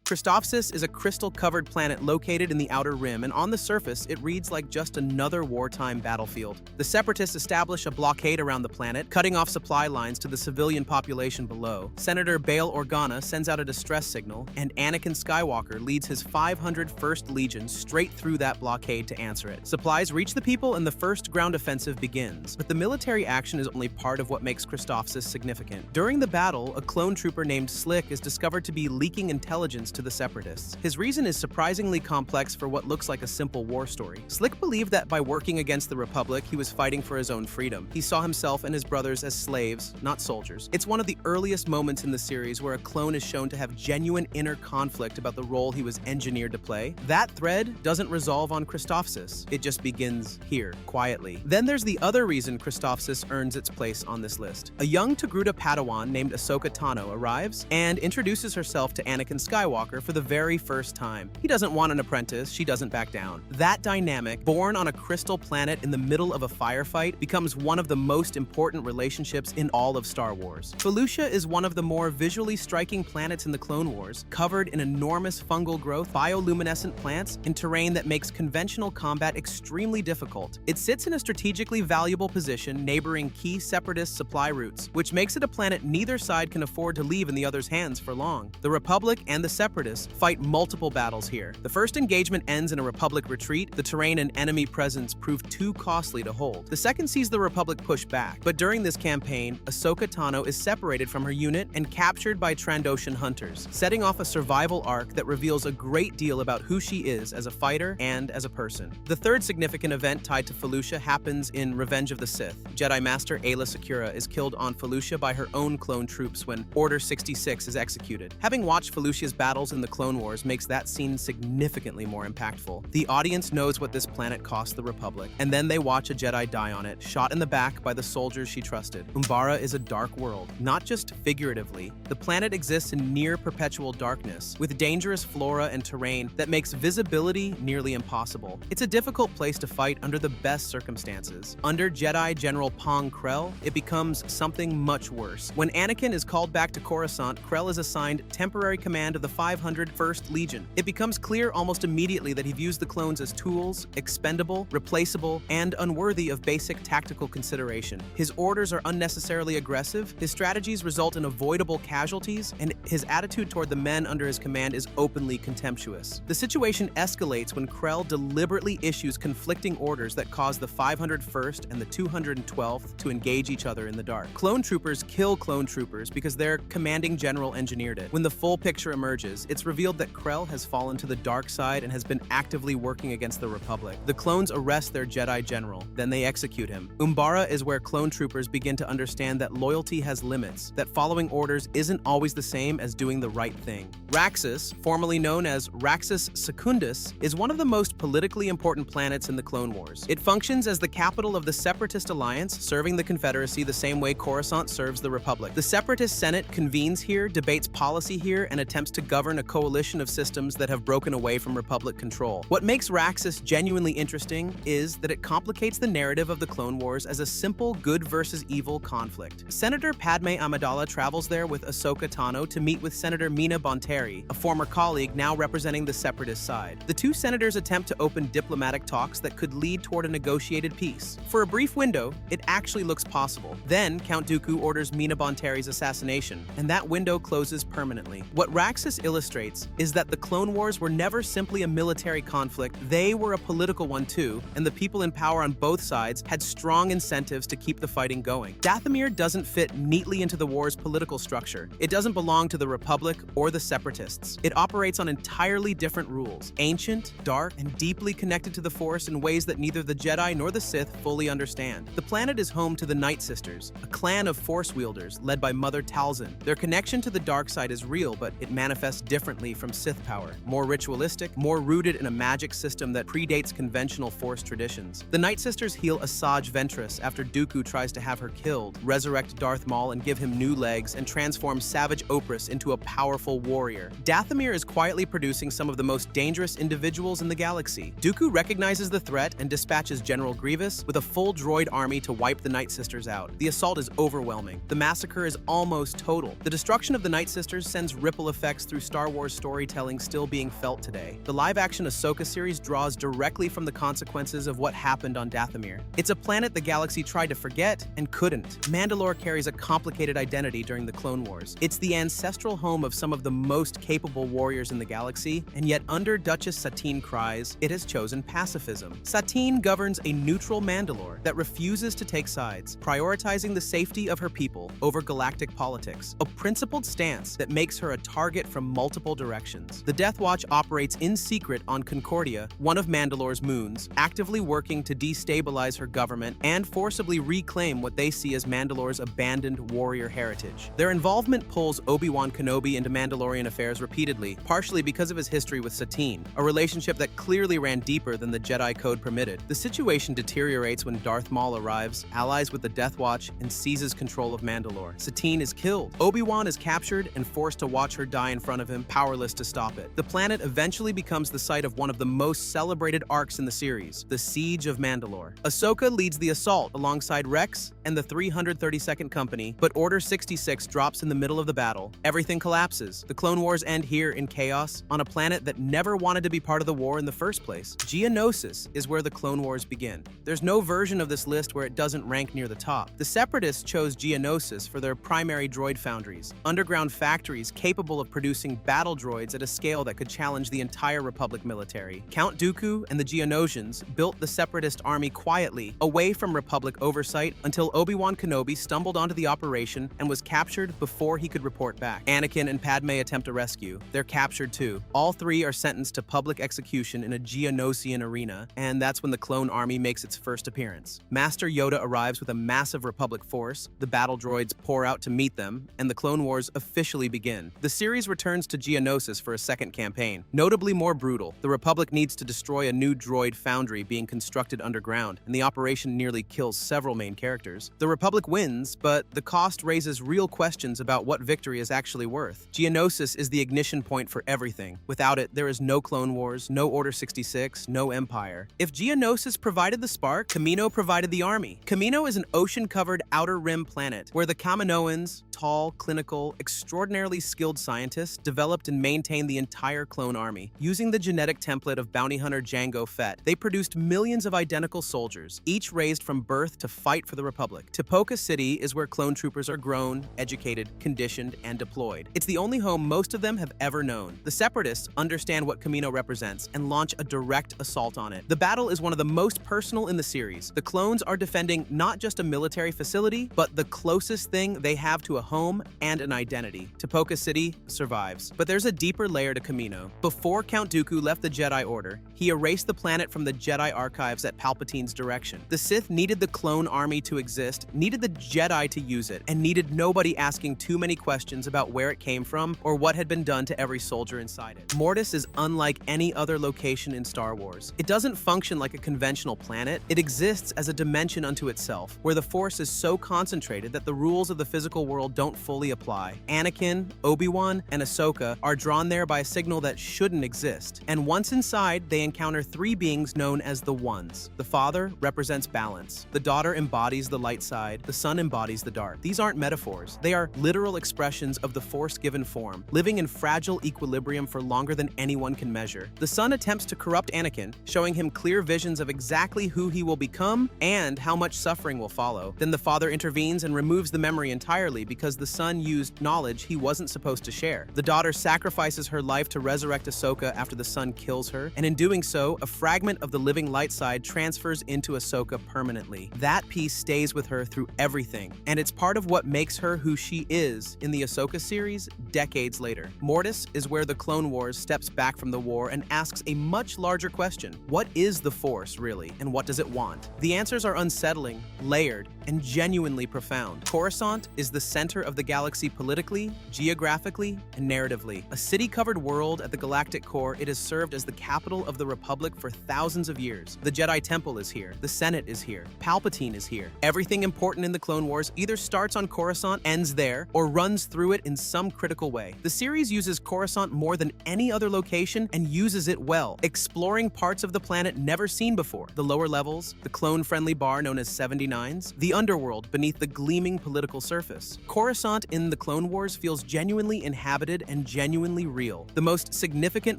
Christophsis is a crystal-covered planet located in the outer rim, and on the surface, it reads like just another wartime battlefield. The Separatists establish a blockade around the planet, cutting off supply lines to the civilian population below. Senator Bail Organa sends out a distress signal, and Anakin Skywalker leads his 501st Legion straight through that blockade to answer it. Supplies reach the people, and the first ground offensive begins. But the military action is only part of what makes Christophsis significant. During the battle, a clone trooper named Slick is discovered to be leaking intelligence to the Separatists. His reason is surprisingly complex for what looks like a simple war story. Slick believed that by working against the Republic, he was fighting for his own freedom. He saw himself and his brothers as slaves, not soldiers. It's one of the earliest moments in the series where a clone is shown to have genuine inner conflict about the role he was engineered to play. That thread doesn't resolve on Christophsis. It just begins here, quietly. Then there's the other reason Christophsis earns its place on this list. A young Togruta Padawan named Ahsoka Tano arrives and introduces herself to Anakin Skywalker for the very first time. He doesn't want an apprentice, she doesn't back down. That dynamic, born on a crystal planet in the middle of a firefight, becomes one of the most important relationships in all of Star Wars. Felucia is one of the more visually striking planets in the Clone Wars, covered in enormous fungal growth, bioluminescent plants, and terrain that makes conventional combat extremely difficult. It sits in a strategically valuable position neighboring key Separatist supply routes, which makes it a planet neither side can afford to leave in the other's hands for long. The Republic and the Separatists fight multiple battles here. The first engagement ends in a Republic retreat. The terrain and enemy presence prove too costly to hold. The second sees the Republic push back, but during this campaign, Ahsoka Tano is separated from her unit and captured by Trandoshan hunters, setting off a survival arc that reveals a great deal about who she is as a fighter and as a person. The third significant event tied to Felucia happens in Revenge of the Sith. Jedi Master Aayla Secura is killed on Felucia by her own clone troops when Order 66 is executed. Having watched Felucia's battles in the Clone Wars makes that scene significantly more impactful. The audience knows what this planet cost the Republic, and then they watch a Jedi die on it, shot in the back by the soldiers she trusted. Umbara is a dark world, not just figuratively. The planet exists in near perpetual darkness, with dangerous flora and terrain that makes visibility nearly impossible. It's a difficult place to fight under the best circumstances. Under Jedi General Pong Krell, it becomes something much worse. When Anakin is called back to Coruscant, Krell is assigned temporary command of the 501st Legion. It becomes clear almost immediately that he views the clones as tools, expendable, replaceable, and unworthy of basic tactical consideration. His orders are unnecessarily aggressive, his strategies result in avoidable casualties, and his attitude toward the men under his command is openly contemptuous. The situation escalates when Krell deliberately issues conflicting orders that cause the 501st and the 212th to engage each other in the dark. Clone troopers kill clone troopers because their commanding general engineered it. When the full picture emerges, it's revealed that Krell has fallen to the dark side and has been actively working against the Republic. The clones arrest their Jedi general, then they execute him. Umbara is where clone troopers begin to understand that loyalty has limits, that following orders isn't always the same as doing the right thing. Raxus, formerly known as Raxus Secundus, is one of the most politically important planets in the Clone Wars. It functions as the capital of the Separatist Alliance, serving the Confederacy the same way Coruscant serves the Republic. The Separatist Senate convenes here, debates policy here, and attempts to govern a coalition of systems that have broken away from Republic control. What makes Raxus genuinely interesting is that it complicates the narrative of the Clone Wars as a simple good versus evil conflict. Senator Padme Amidala travels there with Ahsoka Tano to meet with Senator Mina Bonteri, a former colleague now representing the Separatist side. The two senators attempt to open diplomatic talks that could lead toward a negotiated peace. For a brief window, it actually looks possible. Then, Count Dooku orders Mina Bonteri's assassination, and that window closes permanently. What Raxus illustrates is that the Clone Wars were never simply a military conflict, they were a political one too, and the people in power on both sides had strong incentives to keep the fighting going. Dathomir doesn't fit neatly into the war's political structure. It doesn't belong to the Republic or the Separatists. It operates on entirely different rules, ancient, dark, and deeply connected to the Force in ways that neither the Jedi nor the Sith fully understand. The planet is home to the Night Sisters, a clan of Force wielders led by Mother Talzin. Their connection to the dark side is real, but it manifests differently from Sith power, more ritualistic, more rooted in a magic system that predates conventional Force traditions. The Night Sisters heal Asajj Ventress after Dooku tries to have her killed, resurrect Darth Maul and give him new legs, and transform Savage Opress into a powerful warrior. Dathomir is quietly producing some of the most dangerous individuals in the galaxy. Dooku recognizes the threat and dispatches General Grievous with a full droid army to wipe the Night Sisters out. The assault is overwhelming. The massacre is almost total. The destruction of the Night Sisters sends ripple effects through Star Wars storytelling still being felt today. The live-action Ahsoka series draws directly from the consequences of what happened on Dathomir. It's a planet the galaxy tried to forget and couldn't. Mandalore carries a complicated identity during the Clone Wars. It's the ancestral home of some of the most capable warriors in the galaxy, and yet under Duchess Satine Kryze, it has chosen pacifism. Satine governs a neutral Mandalore that refuses to take sides, prioritizing the safety of her people over galactic politics, a principled stance that makes her a target from multiple directions. The Death Watch operates in secret on Concordia, one of Mandalore's moons, actively working to destabilize her government and forcibly reclaim what they see as Mandalore's abandoned warrior heritage. Their involvement pulls Obi-Wan Kenobi into Mandalorian affairs repeatedly, partially because of his history with Satine, a relationship that clearly ran deeper than the Jedi Code permitted. The situation deteriorates when Darth Maul arrives, allies with the Death Watch, and seizes control of Mandalore. Satine is killed. Obi-Wan is captured and forced to watch her die in front of him, powerless to stop it. The planet eventually becomes the site of one of the most celebrated arcs in the series, the Siege of Mandalore. Ahsoka leads the assault alongside Rex and the 332nd Company, but Order 66 drops in the middle of the battle. Everything collapses. The Clone Wars end here in chaos, on a planet that never wanted to be part of the war in the first place. Geonosis is where the Clone Wars begin. There's no version of this list where it doesn't rank near the top. The Separatists chose Geonosis for their primary droid foundries, underground factories capable of producing battle droids at a scale that could challenge the entire Republic military. Count Dooku and the Geonosians built the Separatist army quietly, away from Republic oversight, until Obi-Wan Kenobi stumbled onto the operation and was captured before he could report back. Anakin and Padme attempt a rescue. They're captured too. All three are sentenced to public execution in a Geonosian arena, and that's when the clone army makes its first appearance. Master Yoda arrives with a massive Republic force, the battle droids pour out to meet them, and the Clone Wars officially begin. The series returns to Geonosis for a second campaign, notably more brutal. The Republic needs to destroy a new droid foundry being constructed underground, and the operation nearly kills several main characters. The Republic wins, but the cost raises real questions about what victory is actually worth. Geonosis is the ignition point for everything. Without it, there is no Clone Wars, no Order 66, no Empire. If Geonosis provided the spark, Kamino provided the army. Kamino is an ocean-covered outer rim planet where the Kaminoans, tall, clinical, extraordinarily skilled scientists, developed and maintained the entire clone army. Using the genetic template of bounty hunter Jango Fett, they produced millions of identical soldiers, each raised from birth to fight for the Republic. Tipoca City is where clone troopers are grown, educated, conditioned, and deployed. It's the only home most of them have ever known. The Separatists understand what Kamino represents and launch a direct assault on it. The battle is one of the most personal in the series. The clones are defending not just a military facility, but the closest thing they have to a home and an identity. Tipoca City survives. But there's a deeper layer to Kamino. Before Count Dooku left the Jedi Order, he erased the planet from the Jedi archives at Palpatine's direction. The Sith needed the clone army to exist, needed the Jedi to use it, and needed nobody asking too many questions about where it came from or what had been done to every soldier inside it. Mortis is unlike any other location in Star Wars. It doesn't function like a conventional planet. It exists as a dimension unto itself, where the Force is so concentrated that the rules of the physical world don't fully apply. Anakin, Obi-Wan, and Ahsoka are drawn there by a signal that shouldn't exist. And once inside, they encounter three beings known as the Ones. The father represents balance. The daughter embodies the light side. The son embodies the dark. These aren't metaphors. They are literal expressions of the Force-given form, living in fragile equilibrium for longer than anyone can measure. The son attempts to corrupt Anakin, showing him clear visions of exactly who he will become and how much suffering will follow. Then the father intervenes and removes the memory entirely because the son used knowledge he wasn't supposed to share. The daughter sacrifices her life to resurrect Ahsoka after the son kills her, and in doing so, a fragment of the living light side transfers into Ahsoka permanently. That piece stays with her through everything, and it's part of what makes her who she is in the Ahsoka series decades later. Mortis is where the Clone Wars steps back from the war and asks a much larger question. What is the Force, really, and what does it want? The answers are unsettling, layered, and genuinely profound. Coruscant is the center of the galaxy politically, geographically, and narratively. A city-covered world at the galactic core, it has served as the capital of the Republic for thousands of years. The Jedi Temple is here. The Senate is here. Palpatine is here. Everything Everything important in the Clone Wars either starts on Coruscant, ends there, or runs through it in some critical way. The series uses Coruscant more than any other location and uses it well, exploring parts of the planet never seen before. The lower levels, the clone-friendly bar known as 79s, the underworld beneath the gleaming political surface. Coruscant in the Clone Wars feels genuinely inhabited and genuinely real. The most significant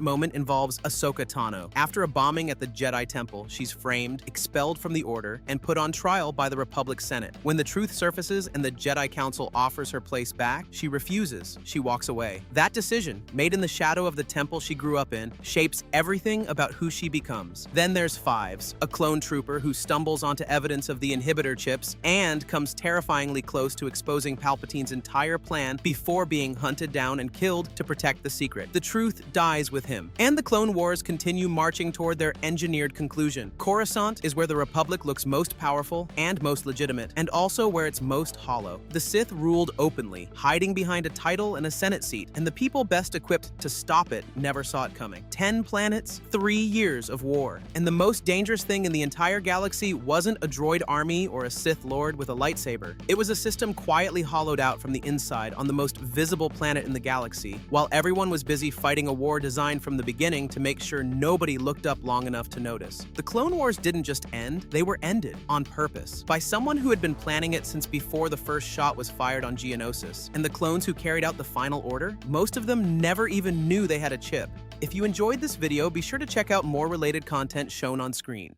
moment involves Ahsoka Tano. After a bombing at the Jedi Temple, she's framed, expelled from the Order, and put on trial by the Republic Senate. When the truth surfaces and the Jedi Council offers her place back, she refuses. She walks away. That decision, made in the shadow of the temple she grew up in, shapes everything about who she becomes. Then there's Fives, a clone trooper who stumbles onto evidence of the inhibitor chips and comes terrifyingly close to exposing Palpatine's entire plan before being hunted down and killed to protect the secret. The truth dies with him. And the Clone Wars continue marching toward their engineered conclusion. Coruscant is where the Republic looks most powerful and most legitimate, and also where it's most hollow. The Sith ruled openly, hiding behind a title and a Senate seat, and the people best equipped to stop it never saw it coming. 10 planets, 3 years of war. And the most dangerous thing in the entire galaxy wasn't a droid army or a Sith Lord with a lightsaber. It was a system quietly hollowed out from the inside on the most visible planet in the galaxy, while everyone was busy fighting a war designed from the beginning to make sure nobody looked up long enough to notice. The Clone Wars didn't just end, they were ended on purpose by someone who had been planning it since before the first shot was fired on Geonosis. And the clones who carried out the final order, most of them never even knew they had a chip. If you enjoyed this video, be sure to check out more related content shown on screen.